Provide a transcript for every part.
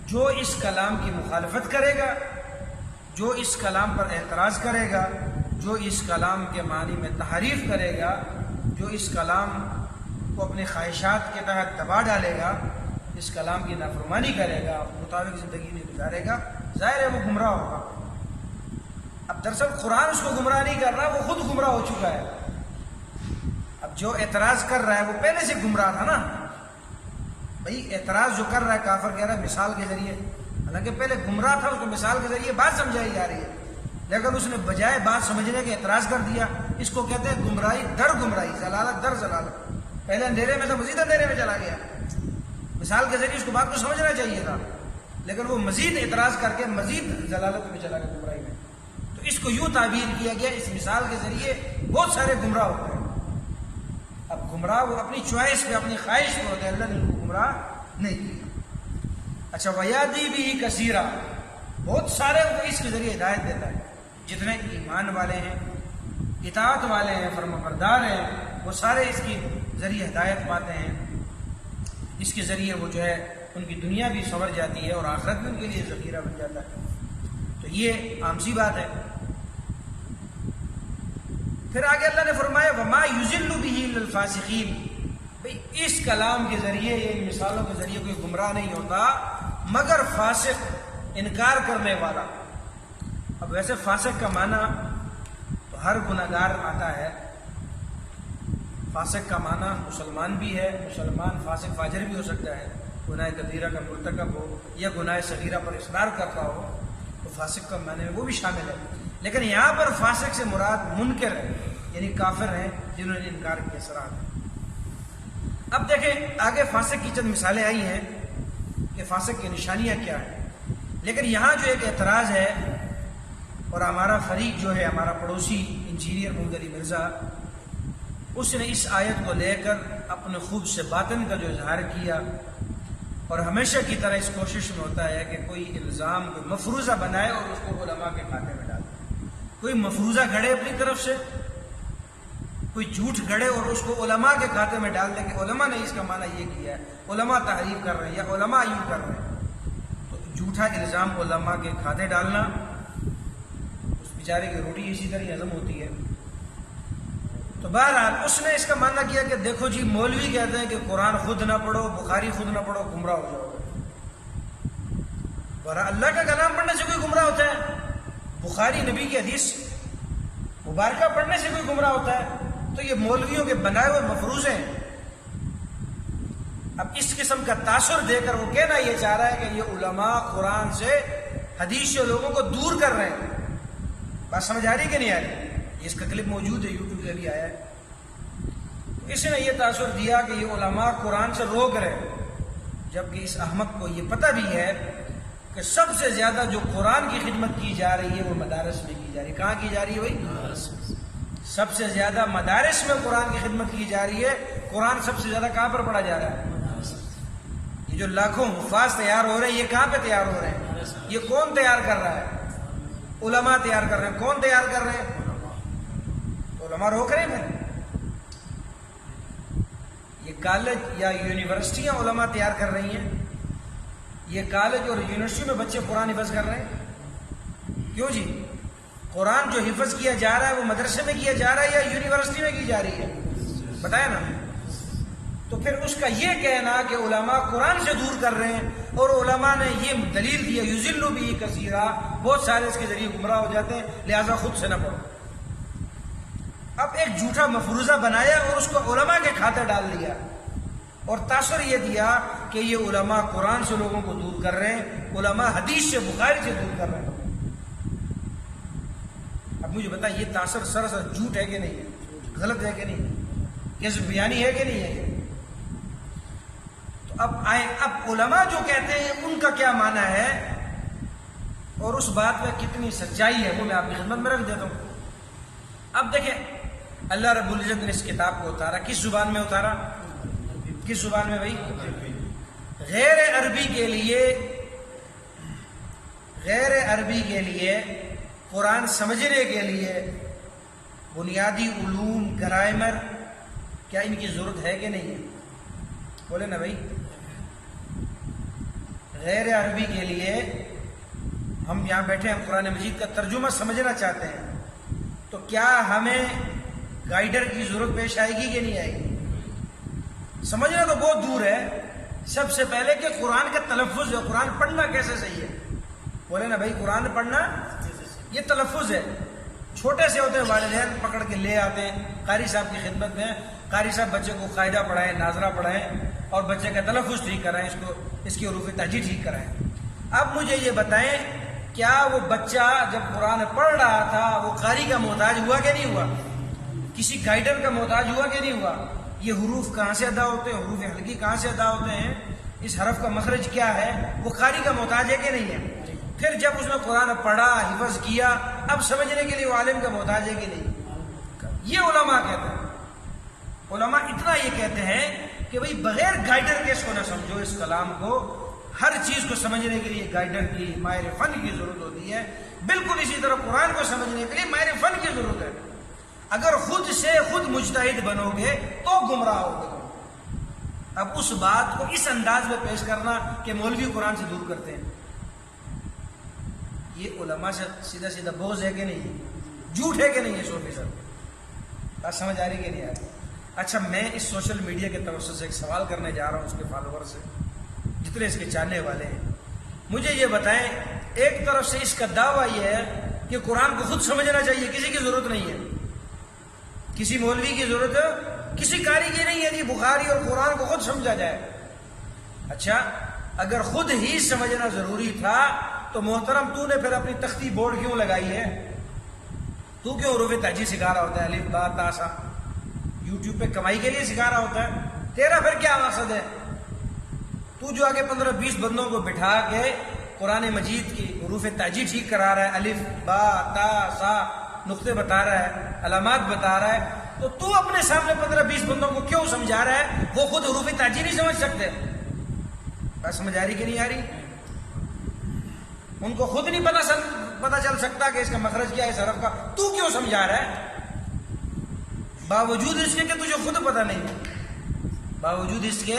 جو اس کلام کی مخالفت کرے گا، جو اس کلام پر اعتراض کرے گا، جو اس کلام کے معنی میں تحریف کرے گا، جو اس کلام کو اپنے خواہشات کے تحت دبا ڈالے گا، اس کلام کی نافرمانی کرے گا، مطابق زندگی نہیں گزارے گا، ظاہر ہے وہ گمراہ ہوگا۔ اب دراصل قرآن اس کو گمراہ نہیں کر رہا، وہ خود گمراہ ہو چکا ہے۔ اب جو اعتراض کر رہا ہے وہ پہلے سے گمراہ تھا نا بھائی۔ اعتراض جو کر رہا ہے کافر کہہ رہا ہے مثال کے ذریعے، حالانکہ پہلے گمراہ تھا، اس کو مثال کے ذریعے بات سمجھائی جا رہی ہے، لیکن اس نے بجائے بات سمجھنے کے اعتراض کر دیا۔ اس کو کہتے ہیں گمراہی در گمراہی، ضلالت در ضلالت۔ پہلے اندھیرے میں تھا، مزید اندھیرے میں چلا گیا۔ مثال کے ذریعے اس کو بات کو سمجھنا چاہیے تھا، لیکن وہ مزید اعتراض کر کے مزید ضلالت میں چلا گیا، گمراہی میں۔ تو اس کو یوں تعبیر کیا گیا، اس مثال کے ذریعے بہت سارے گمراہ ہوتے ہیں۔ اب گمراہ وہ اپنی چوائس پہ، اپنی خواہش پہ ہوتے ہیں، اللہ نے ان کو گمراہ نہیں کیا۔ اچھا، ویادی بھی کثیرہ، بہت سارے کو اس کے ذریعے ہدایت دیتا ہے۔ جتنے ایمان والے ہیں، اطاعت والے ہیں، فرمانبردار ہیں، وہ سارے اس کے ذریعے ہدایت پاتے ہیں۔ اس کے ذریعے وہ جو ہے ان کی دنیا بھی سنور جاتی ہے اور آخرت بھی ان کے لیے ذخیرہ بن جاتا ہے۔ تو یہ عام سی بات ہے۔ پھر آگے اللہ نے فرمایا وما یضل به الا الفاسقین، بھئی اس کلام کے ذریعے، ان مثالوں کے ذریعے کوئی گمراہ نہیں ہوتا مگر فاسق، انکار کرنے والا۔ اب ویسے فاسق کا معنی تو ہر گناہگار آتا ہے۔ فاسق کا معنی مسلمان بھی ہے، مسلمان فاسق فاجر بھی ہو سکتا ہے، گناہ کبیرہ کا مرتکب ہو یا گناہ صغیرہ پر اصرار کرتا ہو، تو فاسق کا معنی میں وہ بھی شامل ہے۔ لیکن یہاں پر فاسق سے مراد منکر ہے، یعنی کافر ہیں جنہوں نے انکار کیا سراحت۔ اب دیکھیں آگے فاسق کی چند مثالیں آئی ہیں کہ فاسق کی نشانیاں کیا ہیں، لیکن یہاں جو ایک اعتراض ہے، اور ہمارا فریق جو ہے، ہمارا پڑوسی انجینئر محمد علی مرزا، اس نے اس آیت کو لے کر اپنے خوب سے باطن کا جو اظہار کیا، اور ہمیشہ کی طرح اس کوشش میں ہوتا ہے کہ کوئی الزام، کوئی مفروضہ بنائے اور اس کو علماء کے کھاتے میں ڈالے۔ کوئی مفروضہ گھڑے اپنی طرف سے، کوئی جھوٹ گھڑے اور اس کو علماء کے کھاتے میں ڈال دے کہ علماء نے اس کا معنی یہ کیا ہے، علماء تحریف کر رہے ہیں یا علماء یوں کر رہے ہیں۔ تو جھوٹا الزام علماء کے کھاتے ڈالنا، اس بیچارے کی روٹی اسی طرح ہضم ہوتی ہے۔ تو بہرحال اس نے اس کا معنی کیا کہ دیکھو جی، مولوی کہتے ہیں کہ قرآن خود نہ پڑھو، بخاری خود نہ پڑھو، گمراہ ہو جاؤ گے۔ بہرحال اللہ کا کلام پڑھنے سے کوئی گمراہ ہوتا ہے؟ بخاری نبی کی حدیث مبارکہ پڑھنے سے کوئی گمراہ ہوتا ہے؟ تو یہ مولویوں کے بنائے ہوئے مفروضے ہیں۔ اب اس قسم کا تاثر دے کر وہ کہنا یہ چاہ رہا ہے کہ یہ علماء قرآن سے، حدیث سے لوگوں کو دور کر رہے ہیں۔ بات سمجھ آ رہی کہ نہیں آ رہی؟ اس کا کلپ موجود ہے، یوٹیوب پہ بھی آیا ہے۔ تو اس نے یہ تاثر دیا کہ یہ علماء قرآن سے روک رہے ہیں، جبکہ اس احمق کو یہ پتہ بھی ہے کہ سب سے زیادہ جو قرآن کی خدمت کی جا رہی ہے وہ مدارس میں کی جا رہی ہے۔ کہاں کی جا رہی ہے بھائی؟ سب سے زیادہ مدارس میں قرآن کی خدمت کی جا رہی ہے۔ قرآن سب سے زیادہ کہاں پر پڑھا جا رہا ہے؟ یہ جو لاکھوں حفاظ تیار ہو رہے ہیں، یہ کہاں پہ تیار ہو رہے ہیں؟ یہ کون تیار کر رہا ہے؟ علماء تیار کر رہے ہیں۔ کون تیار کر رہے ہیں؟ علماء روک رہے ہیں۔ یہ کالج یا یونیورسٹیاں علماء تیار کر رہی ہیں، یہ کالج اور یونیورسٹی میں بچے قرآن حفظ کر رہے ہیں۔ کیوں جی؟ قرآن جو حفظ کیا جا رہا ہے وہ مدرسے میں کیا جا رہا ہے یا یونیورسٹی میں کی جا رہی ہے؟ بتائیں نا۔ تو پھر اس کا یہ کہنا کہ علماء قرآن سے دور کر رہے ہیں، اور علماء نے یہ دلیل دیا یضل به کثیرا، بہت سارے اس کے ذریعے گمراہ ہو جاتے ہیں، لہذا خود سے نہ پڑھو۔ اب ایک جھوٹا مفروضہ بنایا اور اس کو علماء کے کھاتے ڈال دیا، اور تاثر یہ دیا کہ یہ علماء قرآن سے لوگوں کو دور کر رہے ہیں، علماء حدیث سے، بخاری سے دور کر رہے ہیں۔ اب مجھے بتائیں یہ تاثر سراسر جھوٹ ہے کہ نہیں ہے؟ غلط ہے کہ نہیں؟ کس بیانی ہے کہ نہیں ہے؟ تو اب آئیں، اب علماء جو کہتے ہیں ان کا کیا معنی ہے اور اس بات میں کتنی سچائی ہے وہ میں آپ کی خدمت میں رکھ دیتا ہوں۔ اب دیکھیں اللہ رب العزت نے اس کتاب کو اتارا، کس زبان میں اتارا؟ کس زبان میں بھائی؟ غیر عربی کے لیے، غیر عربی کے لیے قرآن سمجھنے کے لیے بنیادی علوم، گرامر، کیا ان کی ضرورت ہے کہ نہیں ہے؟ بولے نا بھائی۔ غیر عربی کے لیے ہم یہاں بیٹھے ہم قرآن مجید کا ترجمہ سمجھنا چاہتے ہیں، تو کیا ہمیں گائیڈر کی ضرورت پیش آئے گی کہ نہیں آئے گی؟ سمجھنا تو بہت دور ہے، سب سے پہلے کہ قرآن کا تلفظ ہے، قرآن پڑھنا کیسے صحیح ہے؟ بولے نا بھائی، قرآن پڑھنا یہ تلفظ ہے۔ چھوٹے سے ہوتے ہیں والدین پکڑ کے لے آتے ہیں قاری صاحب کی خدمت میں، قاری صاحب بچے کو قاعدہ پڑھائیں، ناظرہ پڑھائیں اور بچے کا تلفظ ٹھیک کرائیں، اس کی حروف تہجی ٹھیک کرائیں۔ اب مجھے یہ بتائیں، کیا وہ بچہ جب قرآن پڑھ رہا تھا وہ قاری کا محتاج ہوا کہ نہیں ہوا؟ کسی گائیڈر کا محتاج ہوا کہ نہیں ہوا؟ یہ حروف کہاں سے ادا ہوتے ہیں، حروف حلقی کہاں سے ادا ہوتے ہیں، اس حرف کا مخرج کیا ہے، وہ قاری کا محتاج ہے کہ نہیں ہے؟ پھر جب اس نے قرآن پڑھا، حفظ کیا، اب سمجھنے کے لیے وہ عالم کا محتاج ہے کہ نہیں؟ یہ علماء کہتے ہیں۔ علماء اتنا یہ کہتے ہیں کہ بھئی بغیر گائیڈر کے اس کو نہ سمجھو، اس کلام کو ہر چیز کو سمجھنے کے لیے گائیڈر کی، ماہر فن کی ضرورت ہوتی ہے۔ بالکل اسی طرح قرآن کو سمجھنے کے لیے ماہر فن کی ضرورت ہے۔ اگر خود سے خود مجتہد بنو گے تو گمراہ ہوگے۔ اب اس بات کو اس انداز میں پیش کرنا کہ مولوی قرآن سے دور کرتے ہیں، یہ علماء سے سیدھا سیدھا بغض ہے کہ نہیں، جھوٹ ہے کہ نہیں ہے 100%؟ بات سمجھ آ رہی کہ نہیں آ رہی؟ اچھا، میں اس سوشل میڈیا کے توسط سے ایک سوال کرنے جا رہا ہوں اس کے فالوور سے، جتنے اس کے چاہنے والے ہیں۔ مجھے یہ بتائیں، ایک طرف سے اس کا دعویٰ یہ ہے کہ قرآن کو خود سمجھنا چاہیے، کسی کی ضرورت نہیں ہے، کسی مولوی کی ضرورت، کسی قاری کی نہیں ہے جی، بخاری اور قرآن کو خود سمجھا جائے۔ اچھا، اگر خود ہی سمجھنا ضروری تھا تو محترم تو نے پھر اپنی تختی بورڈ کیوں لگائی ہے؟ تو کیوں حروف تہجی سکھا رہا ہوتا ہے، الف با تا سا؟ یوٹیوب پہ کمائی کے لیے سکھا رہا ہوتا ہے؟ تیرا پھر کیا مقصد ہے؟ تو جو آگے 15-20 بندوں کو بٹھا کے قرآن مجید کی حروف تہجی ٹھیک کرا رہا ہے، الف با تا سا نقطے بتا رہا ہے، علامات بتا رہا ہے، تو اپنے سامنے 15-20 بندوں کو کیوں سمجھا رہا ہے؟ وہ خود حروف تہجی نہیں سمجھ سکتے؟ بات سمجھ آ رہی کہ نہیں آ رہی؟ ان کو خود نہیں پتا چل سکتا کہ اس کا مخرج کیا ہے اس حرف کا، تو کیوں سمجھا رہا ہے؟ باوجود اس کے کہ تجھے خود پتا نہیں ہے، باوجود اس کے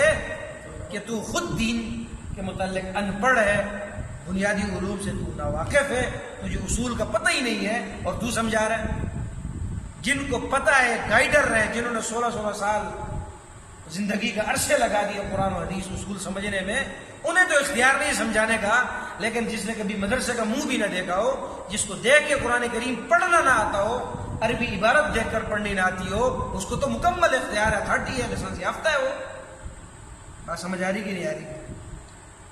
کہ تو خود دین کے متعلق ان پڑھ ہے، بنیادی علوم سے تو ناواقف ہے، تجھے اصول کا پتہ ہی نہیں ہے اور تو سمجھا رہا ہے۔ جن کو پتہ ہے، گائیڈر رہے، جنہوں نے 16 سال زندگی کا عرصے لگا دیا قرآن و حدیث اصول سمجھنے میں، انہیں تو اختیار نہیں سمجھانے کا۔ لیکن جس نے کبھی مدرسے کا منہ بھی نہ دیکھا ہو، جس کو دیکھ کے قرآن کریم پڑھنا نہ آتا ہو، عربی عبارت دیکھ کر پڑھنی نہ آتی ہو، اس کو تو مکمل اختیار ہے، 30 ہے، لائسنس یافتہ ہے وہ۔ بات سمجھ آ رہی کہ نہیں آ رہی؟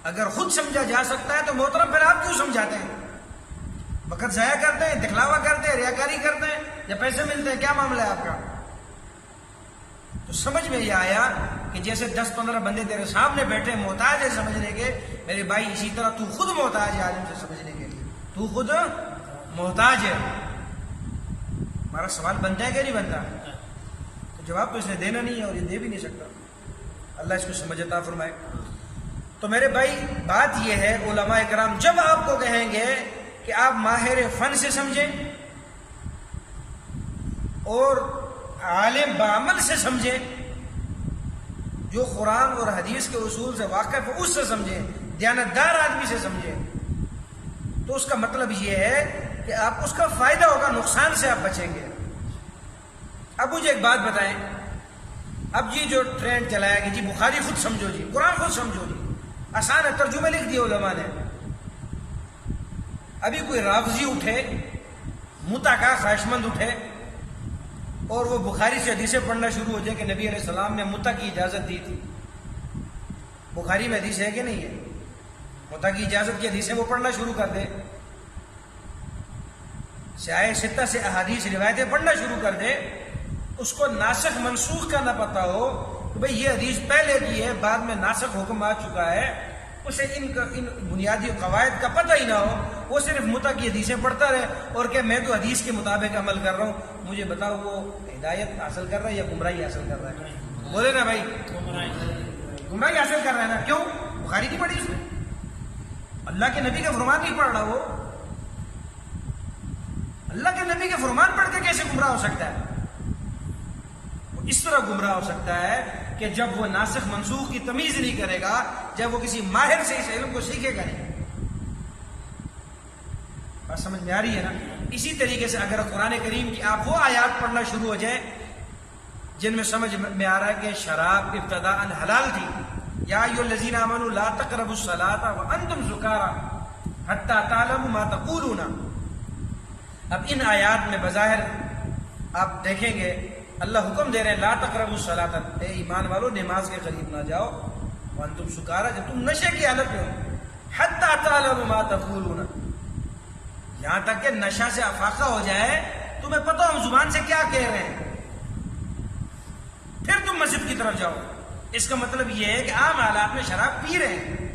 اگر خود سمجھا جا سکتا ہے تو محترم پھر آپ کیوں سمجھاتے ہیں؟ وقت ضائع کرتے ہیں، دکھلاوا کرتے ہیں، ریاکاری کرتے ہیں، یا پیسے ملتے ہیں؟ کیا معاملہ ہے آپ کا؟ تو سمجھ میں یہ آیا کہ جیسے 10-15 بندے تیرے سامنے بیٹھے محتاج ہے سمجھنے کے، میرے بھائی اسی طرح تو خود محتاج ہے عالم سے سمجھنے کے لیے، تو خود محتاج ہے۔ ہمارا سوال بنتا ہے کہ نہیں بنتا؟ تو جواب تو اس نے دینا نہیں ہے اور یہ دے بھی نہیں سکتا۔ اللہ اس کو سمجھ عطا فرمائے۔ تو میرے بھائی بات یہ ہے، علماء کرام جب آپ کو کہیں گے کہ آپ ماہر فن سے سمجھیں اور عالم بعمل سے سمجھیں، جو قرآن اور حدیث کے اصول سے واقف ہے اس سے سمجھیں، دیانتدار آدمی سے سمجھیں، تو اس کا مطلب یہ ہے کہ آپ اس کا فائدہ ہوگا، نقصان سے آپ بچیں گے۔ اب مجھے ایک بات بتائیں، اب جی جو ٹرینڈ چلایا کہ جی بخاری خود سمجھو، جی قرآن خود سمجھو، جی آسان ہے، ترجمے لکھ دیے علماء نے۔ ابھی کوئی رافضی اٹھے، متا کا خواہشمند اٹھے اور وہ بخاری سے حدیثیں پڑھنا شروع ہو جائے کہ نبی علیہ السلام نے متا کی اجازت دی تھی، بخاری میں حدیث ہے کہ نہیں ہے؟ متا کی اجازت کی حدیثیں وہ پڑھنا شروع کر دے، سیاہ ستہ سے احادیث روایتیں پڑھنا شروع کر دے، اس کو ناسخ منسوخ کا نہ پتہ ہو کہ بھئی یہ حدیث پہلے کی ہے، بعد میں ناسخ حکم آ چکا ہے، اسے ان بنیادی قواعد کا پتہ ہی نہ ہو، وہ صرف متا کی حدیثیں پڑھتا رہے اور کہ میں تو حدیث کے مطابق عمل کر رہا ہوں۔ مجھے بتاؤ وہ ہدایت حاصل کر رہا ہے یا گمراہی حاصل کر رہا ہے؟ بولے نا بھائی، گمراہی حاصل کر رہا ہے نا۔ کیوں؟ بخاری نہیں پڑھی اس نے، اللہ کے نبی کا فرمان نہیں پڑھ رہا، وہ اللہ کے نبی کے فرمان پڑھ کے کیسے گمراہ ہو سکتا ہے؟ وہ اس طرح گمراہ ہو سکتا ہے کہ جب وہ ناسخ منسوخ کی تمیز نہیں کرے گا، جب وہ کسی ماہر سے اس علم کو سیکھے گا نہیں۔ بات سمجھ میں آ رہی ہے نا؟ اسی طریقے سے اگر قرآن کریم کی آپ وہ آیات پڑھنا شروع ہو جائیں جن میں سمجھ میں آ رہا ہے کہ شراب ابتداء حلال تھی، یا ایھا الذین آمنوا لا تقربوا الصلاۃ وانتم سکارى حتی تعلموا ما تقولون، اب ان آیات میں بظاہر آپ دیکھیں گے اللہ حکم دے رہے ہیں لا تقربوا الصلاۃ، اے ایمان والو نماز کے قریب نہ جاؤ، وانتم سکارى جب تم نشے کی حالت میں ہو، حتی تعلموا ما تقولون، یہاں تک کہ نشہ سے افاقہ ہو جائے تمہیں پتہ ہم زبان سے کیا کہہ رہے ہیں، پھر تم مسجد کی طرف جاؤ۔ اس کا مطلب یہ ہے کہ عام حالات میں شراب پی رہے ہیں،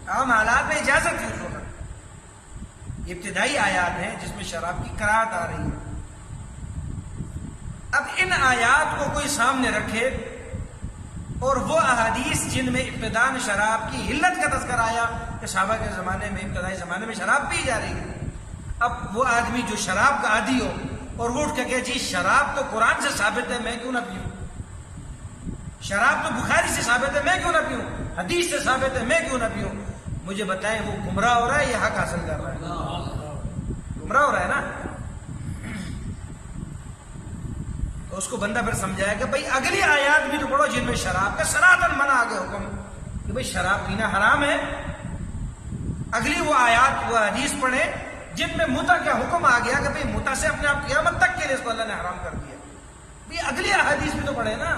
عام حالات میں اجازت ہے اس وقت، ابتدائی آیات ہیں جس میں شراب کی کراہت آ رہی ہے۔ اب ان آیات کو کوئی سامنے رکھے اور وہ احادیث جن میں ابتداء شراب کی علت کا تذکر آیا کہ صحابہ کے زمانے میں، ابتدائی زمانے میں شراب پی جا رہی ہے، اب وہ آدمی جو شراب کا عادی ہو اور وہ اٹھ کے کہ جی شراب تو قرآن سے ثابت ہے میں کیوں نہ پیوں، شراب تو بخاری سے ثابت ہے میں کیوں نہ پیوں، حدیث سے ثابت ہے میں کیوں نہ پیوں، مجھے بتائیں وہ گمراہ ہو رہا ہے یا حق حاصل کر رہا ہے؟ گمراہ ہو رہا ہے نا۔ تو اس کو بندہ پھر سمجھائے کہ بھائی اگلی آیات بھی تو پڑھو جن میں شراب کا سراطن منع آ گیا حکم کہ بھائی شراب پینا حرام ہے، اگلی وہ آیات وہ حدیث پڑھے جن میں متع کا حکم آ گیا کہ بھائی متع سے اپنے آپ قیامت تک کے لیے اس کو اللہ نے حرام کر دیا، بھائی اگلی احادیث بھی تو پڑھے نا،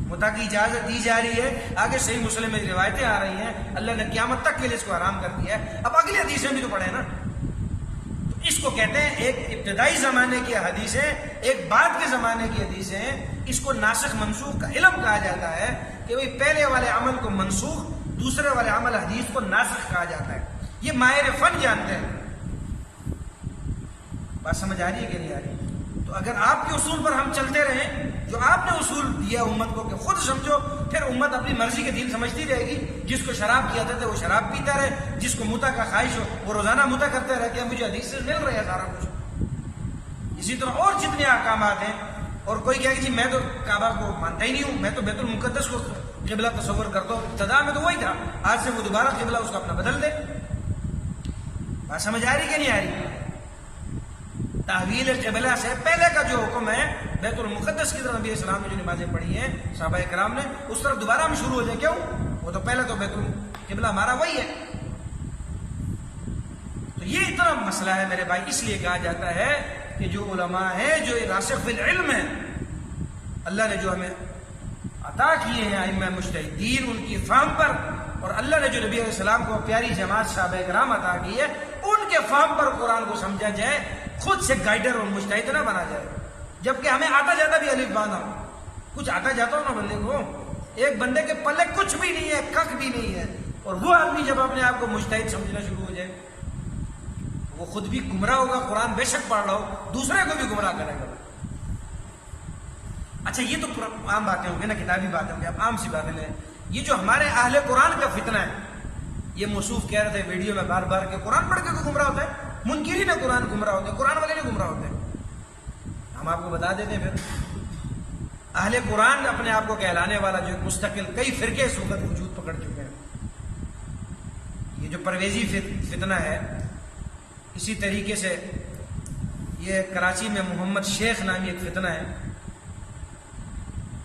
متع کی اجازت دی جا رہی ہے، آگے صحیح مسلم میں روایتیں آ رہی ہیں اللہ نے قیامت تک کے لیے اس کو حرام کر دیا ہے، اب اگلی حدیثیں بھی تو پڑھے نا۔ تو اس کو کہتے ہیں ایک ابتدائی زمانے کی حدیثیں، ایک بعد کے زمانے کی حدیثیں، اس کو ناسخ منسوخ کا علم کہا جاتا ہے کہ بھائی پہلے والے عمل کو منسوخ، دوسرے والے عمل حدیث کو ناسخ کہا جاتا ہے، یہ ماہر فن جانتے ہیں۔ بات سمجھ آ رہی ہے کہ نہیں آ رہی؟ تو اگر آپ کے اصول پر ہم چلتے رہیں جو آپ نے اصول دیا امت کو کہ خود سمجھو، پھر امت اپنی مرضی کے دین سمجھتی رہے گی، جس کو شراب کی عادت ہے وہ شراب پیتا رہے، جس کو متع کا خواہش ہو وہ روزانہ متع کرتا رہے کہ مجھے حدیث سے مل رہا ہے سارا کچھ۔ اسی طرح اور جتنے احکامات ہیں، اور کوئی کہے کہ جی میں تو کعبہ کو مانتا ہی نہیں ہوں، میں تو بیت المقدس کو قبلہ تصور کرتا ہوں، ابتدا میں تو وہی تھا، آج سے وہ دوبارہ قبلہ اس کا اپنا بدل دے۔ بات سمجھ آ رہی کہ نہیں آ رہی؟ تحویل قبلہ سے پہلے کا جو حکم ہے بیت المقدس کی طرف نبی اسلام نے جو نمازیں پڑھی ہیں صحابہ کرام نے، اس طرف دوبارہ ہم شروع ہو جائیں، کیوں؟ وہ تو پہلے تو بیت القبلہ ہمارا وہی ہے۔ تو یہ اتنا مسئلہ ہے میرے بھائی، اس لیے کہا جاتا ہے کہ جو علماء ہیں، جو راسخ فی العلم ہیں، اللہ نے جو ہمیں عطا کیے ہیں ائمہ مجتہدین، ان کی فہم پر، اور اللہ نے جو نبی علیہ السلام کو پیاری جماعت صحابہ کرام عطا کی ہے ان کے فہم پر قرآن کو سمجھا جائے، خود سے گائیڈر اور مجتہد نہ بنا جائے، جبکہ ہمیں آتا جاتا بھی الف بانا ہو، کچھ آتا جاتا ہو نا بندے کو، ایک بندے کے پلے کچھ بھی نہیں ہے، کک بھی نہیں ہے، اور وہ آدمی جب اپنے آپ کو مجتہد سمجھنا شروع ہو جائے وہ خود بھی گمراہ ہوگا، قرآن بے شک پڑھ رہا ہو، دوسرے کو بھی گمراہ کرے گا۔ اچھا یہ تو عام باتیں ہوں گی نا، کتابی باتیں ہوں گی، اب عام سی باتیں لیں، یہ جو ہمارے اہل قرآن کا فتنہ ہے، یہ موصوف کہہ رہے تھے ویڈیو میں بار بار کہ قرآن پڑھ کے کوئی گمراہ ہوتا ہے، منکرین قرآن گمراہ ہوتے ہیں، قرآن والے نہیں گمراہ ہوتے۔ ہم آپ کو بتا دیتے ہیں پھر اہل قرآن اپنے آپ کو کہلانے والا جو مستقل کئی فرقے اس وقت وجود پکڑ چکے ہیں، یہ جو پرویزی فتنہ ہے، اسی طریقے سے یہ کراچی میں محمد شیخ نامی ایک فتنہ ہے،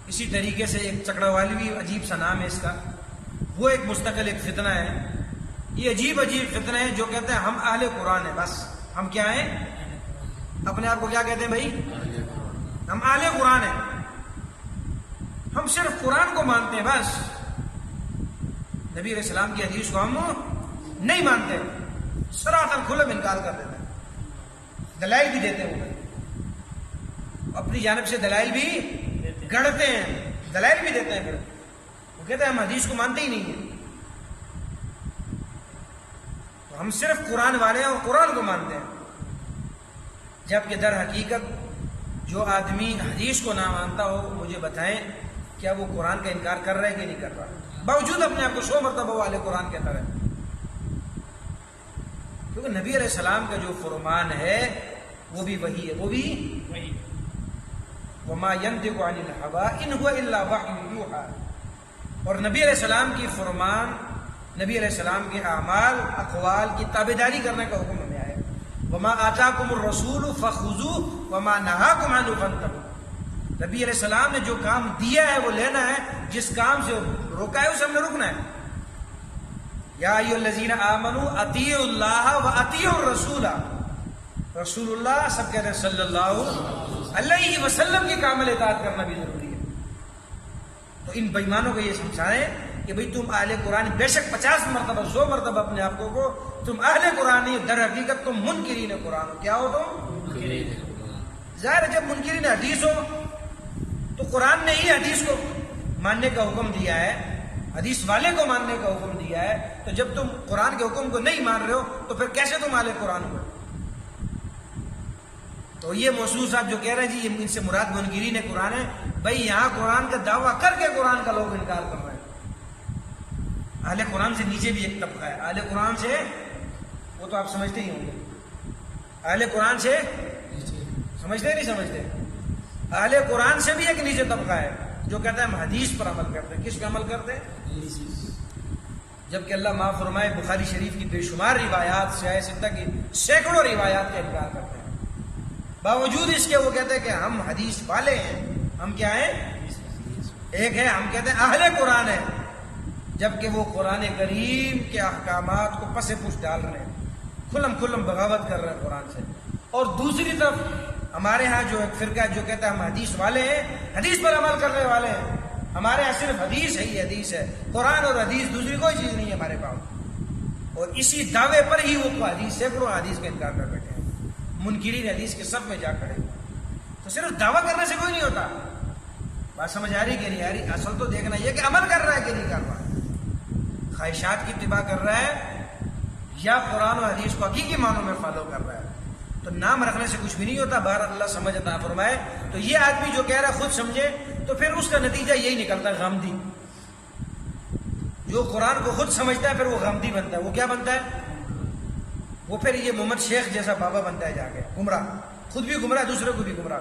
اسی طریقے سے ایک چکڑاوالوی عجیب سا نام ہے اس کا، وہ ایک مستقل ایک فتنہ ہے۔ یہ عجیب فتنہ ہیں جو کہتے ہیں ہم اہل قرآن ہیں، بس ہم کیا ہیں، اپنے آپ کو کیا کہتے ہیں بھائی، ہم اہل قرآن ہیں، ہم صرف قرآن کو مانتے ہیں، بس نبی علیہ السلام کی حدیث کو ہم نہیں مانتے، صراحتاً کھلم انکار کر دیتے ہیں، دلائل بھی دیتے ہیں، وہ اپنی جانب سے دلائل بھی گڑھتے ہیں، دلائل بھی دیتے ہیں، پھر وہ کہتے ہیں ہم حدیث کو مانتے ہی نہیں ہیں، تو ہم صرف قرآن والے ہیں اور قرآن کو مانتے ہیں، جبکہ در حقیقت جو آدمی حدیث کو نہ مانتا ہو مجھے بتائیں کیا وہ قرآن کا انکار کر رہا ہے کہ نہیں کر رہا، باوجود اپنے آپ کو 100 مرتبہ والے قرآن کہتا ہے، کیونکہ نبی علیہ السلام کا جو فرمان ہے وہ بھی وہی ہے، وہ بھی وہی، وما ينطق عن الهوى ان هو الا وحی یوحی. اور نبی علیہ السلام کی فرمان، نبی علیہ السلام کے اعمال اقوال کی تابعداری کرنے کا حکم ہمیں آیا. وما آتاکم الرسول فخذوه وما نهاکم عنہ فانتہوا. نبی علیہ السلام نے جو کام دیا ہے وہ لینا ہے، جس کام سے روکا ہے اسے ہم نے رکنا ہے. یا ایھا الذین آمنوا اطیعوا اللہ واطیعوا الرسول. رسول اللہ سب کہتے ہیں صلی اللہ علیہ وسلم کی کامل اطاعت کرنا بھی ضروری ہے. تو ان بےایمانوں کو یہ سمجھائیں کہ بھئی تم اہل قرآن، بے شک 50 مرتبہ 100 مرتبہ اپنے آپ کو تم اہل قرآن نہیں، در حقیقت تم منکرین قرآن ہو. کیا ہو تم؟ ظاہر ہے جب منکرین حدیث ہو تو قرآن نے ہی حدیث کو ماننے کا حکم دیا ہے، حدیث والے کو ماننے کا حکم دیا ہے. تو جب تم قرآن کے حکم کو نہیں مان رہے ہو تو پھر کیسے تم اہل قرآن ہو؟ تو یہ موصوف صاحب جو کہہ رہے ہیں جی ان سے مراد منکرین قرآن ہے، بھائی یہاں قرآن کا دعویٰ کر کے قرآن کا لوگ انکار کر رہے ہیں. اہل قرآن سے نیچے بھی ایک طبقہ ہے. اہل قرآن سے وہ تو آپ سمجھتے ہی ہوں گے، اہل قرآن سے سمجھتے نہیں سمجھتے؟ اہل قرآن سے بھی ایک نیچے طبقہ ہے جو کہتا ہے ہم حدیث پر عمل کرتے ہیں. کس پہ عمل کرتے ہیں؟ جبکہ اللہ معاف فرمائے بخاری شریف کی بے شمار روایات، سیاہ ستہ کی سینکڑوں روایات کا انکار کرتے ہیں. باوجود اس کے وہ کہتے ہیں کہ ہم حدیث والے ہیں. ہم کیا ہیں؟ ایک ہے ہم کہتے ہیں اہل قرآن ہے، جبکہ وہ قرآن کریم کے احکامات کو پس پش ڈال رہے ہیں، کھلم بغاوت کر رہے ہیں قرآن سے. اور دوسری طرف ہمارے ہاں جو ایک فرقہ جو کہتا ہے ہم حدیث والے ہیں، حدیث پر عمل کرنے والے ہیں، ہمارے یہاں صرف حدیث ہے، ہی حدیث ہے، قرآن اور حدیث دوسری کوئی چیز نہیں ہے ہمارے پاس. اور اسی دعوے پر ہی وہ حدیث سینکڑوں حدیث کا انکار کر بیٹھے ہیں، منکرین حدیث کے سب میں جا کھڑے. تو صرف دعویٰ کرنے سے کوئی نہیں ہوتا. بات سمجھ آ رہی کہ نہیں آ رہی؟ اصل تو دیکھنا یہ کہ عمل کر رہا ہے کہ نہیں کر رہا، خواہشات کی اتباع کر رہا ہے یا قرآن و حدیث کو حقیقی معنوں میں فالو کر رہا ہے. تو نام رکھنے سے کچھ بھی نہیں ہوتا. بہر اللہ سمجھ عطا فرمائے. تو یہ آدمی جو کہہ رہا ہے خود سمجھے تو پھر اس کا نتیجہ یہی نکلتا ہے غامدی. جو قرآن کو خود سمجھتا ہے پھر وہ غامدی بنتا ہے. وہ کیا بنتا ہے؟ وہ پھر یہ محمد شیخ جیسا بابا بنتا ہے، جا کے گمراہ، خود بھی گمراہ دوسرے کو بھی گمراہ.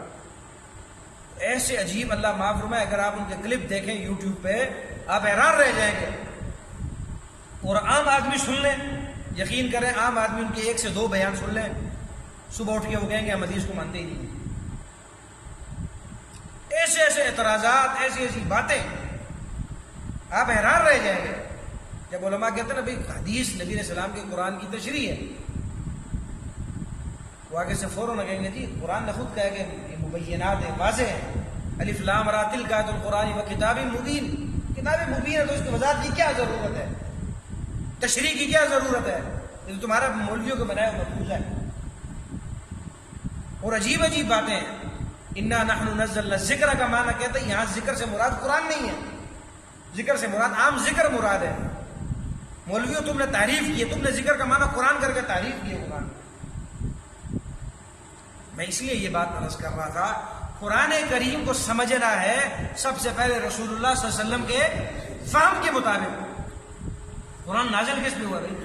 ایسے عجیب، اللہ معاف فرمائے، اگر آپ ان کے کلپ دیکھیں یوٹیوب پہ آپ حیران رہ جائیں گے. اور عام آدمی سن لیں، یقین کریں عام آدمی ان کے 1 سے 2 بیان سن لیں، صبح اٹھ کے وہ کہیں گے ہم حدیث کو مانتے ہی نہیں. ایسے ایسے اعتراضات، ایسی ایسی باتیں، آپ حیران رہ جائیں گے. جب علماء کہتے ہیں نا بھائی حدیث نبی علیہ السلام کے قرآن کی تشریح ہے، وہ آگے سے فوراً کہیں گے جی قرآن نے خود کہا کہ یہ مبینات ہیں، واضح ہیں، الف لام را تلک آیات القرآن و کتاب مبین. کتاب مبین ہے تو اس کی وضاحت کی کیا ضرورت ہے؟ تشریح کی کیا ضرورت ہے؟ یہ تو تمہارا مولویوں کو بنایا مفروض ہے. اور عجیب عجیب باتیں ہیں. انا نحن نزلنا ذکر کا معنی کہتے ہیں یہاں ذکر سے مراد قرآن نہیں ہے، ذکر سے مراد عام ذکر مراد ہے. مولویوں تم نے تعریف کی، تم نے ذکر کا معنی قرآن کر کے تعریف کی قرآن. میں اس لیے یہ بات عرض کر رہا تھا، قرآن کریم کو سمجھنا ہے سب سے پہلے رسول اللہ صلی اللہ علیہ وسلم کے فہم کے مطابق. قرآن نازل کس پہ ہوا بھائی؟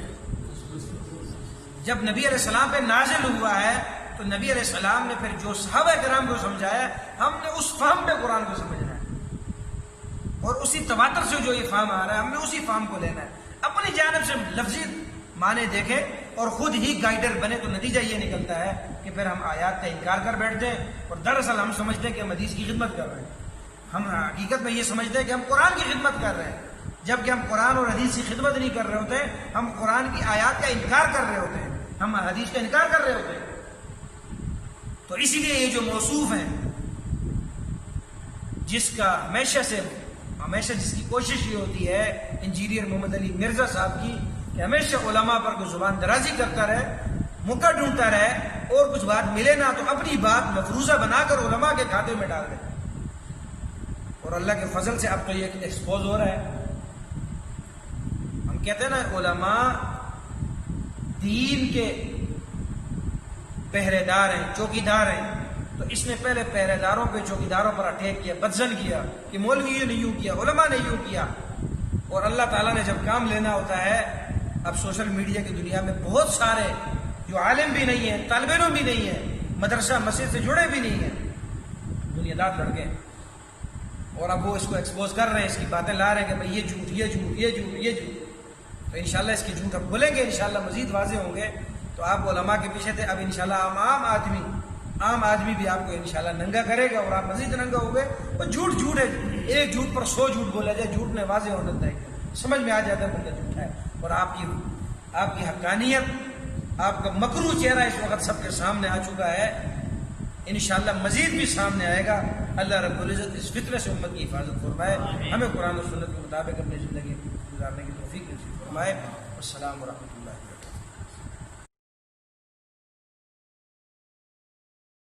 جب نبی علیہ السلام پہ نازل ہوا ہے تو نبی علیہ السلام نے پھر جو صحابہ کرام کو سمجھایا، ہم نے اس فہم پہ قرآن کو سمجھنا ہے، اور اسی تواتر سے جو یہ فہم آ رہا ہے ہم نے اسی فہم کو لینا ہے. اپنی جانب سے لفظی معنی دیکھیں اور خود ہی گائیڈر بنے تو نتیجہ یہ نکلتا ہے کہ پھر ہم آیات کا انکار کر بیٹھتے ہیں، اور دراصل ہم سمجھتے ہیں کہ ہم حدیث کی خدمت کر رہے ہیں. ہم حقیقت میں یہ سمجھتے ہیں کہ ہم قرآن کی خدمت کر رہے ہیں، جبکہ ہم قرآن اور حدیث کی خدمت نہیں کر رہے ہوتے، ہم قرآن کی آیات کا انکار کر رہے ہوتے ہیں، ہم حدیث کا انکار کر رہے ہوتے ہیں. تو اسی لیے یہ جو موصوف ہیں، جس کا ہمیشہ جس کی کوشش یہ ہوتی ہے انجینئر محمد علی مرزا صاحب کی کہ ہمیشہ علماء پر کوئی زبان درازی کرتا رہے، موقع ڈھونڈتا رہے، اور کچھ بات ملے نہ تو اپنی بات مفروضہ بنا کر علماء کے کھاتے میں ڈال دے. اور اللہ کے فضل سے اب تو یہ ایکسپوز ہو رہا ہے. ہم کہتے ہیں نا علماء دین کے پہرے دار ہیں، چوکی دار ہیں. تو اس نے پہلے پہرے داروں پہ، چوکی داروں پر اٹیک کیا، بدزن کیا کہ مولوی نے یوں کیا، علماء نے یوں کیا. اور اللہ تعالیٰ نے جب کام لینا ہوتا ہے، اب سوشل میڈیا کی دنیا میں بہت سارے جو عالم بھی نہیں ہیں، طالب علم بھی نہیں ہیں، مدرسہ مسجد سے جڑے بھی نہیں ہیں، بنیادات لڑکے ہیں، اور اب وہ اس کو ایکسپوز کر رہے ہیں، اس کی باتیں لا رہے ہیں کہ بھائی یہ جھوٹ یہ جھوٹ یہ جھوٹ یہ جھوٹ. تو انشاءاللہ اس کی جھوٹ اب کھولیں گے، انشاءاللہ مزید واضح ہوں گے. تو آپ علماء کے پیچھے تھے، اب انشاءاللہ عام آدمی بھی آپ کو انشاءاللہ ننگا کرے گا، اور آپ مزید ننگا ہو گئے. وہ جھوٹ جھوٹ ہے، ایک جھوٹ پر 100 جھوٹ بولا جائے، جھوٹ میں واضح ہو جاتا ہے، سمجھ میں آ جاتا ہے بندہ جھوٹ ہے. اور آپ کی حقانیت، آپ کا مکروہ چہرہ اس وقت سب کے سامنے آ چکا ہے، انشاءاللہ مزید بھی سامنے آئے گا. اللہ رب العزت اس فتنے سے امت کی حفاظت فرمائے، ہمیں قرآن و سنت کے مطابق اپنی زندگی گزارنے کی توفیق نصیب فرمائے. السلام ورحمۃ اللہ.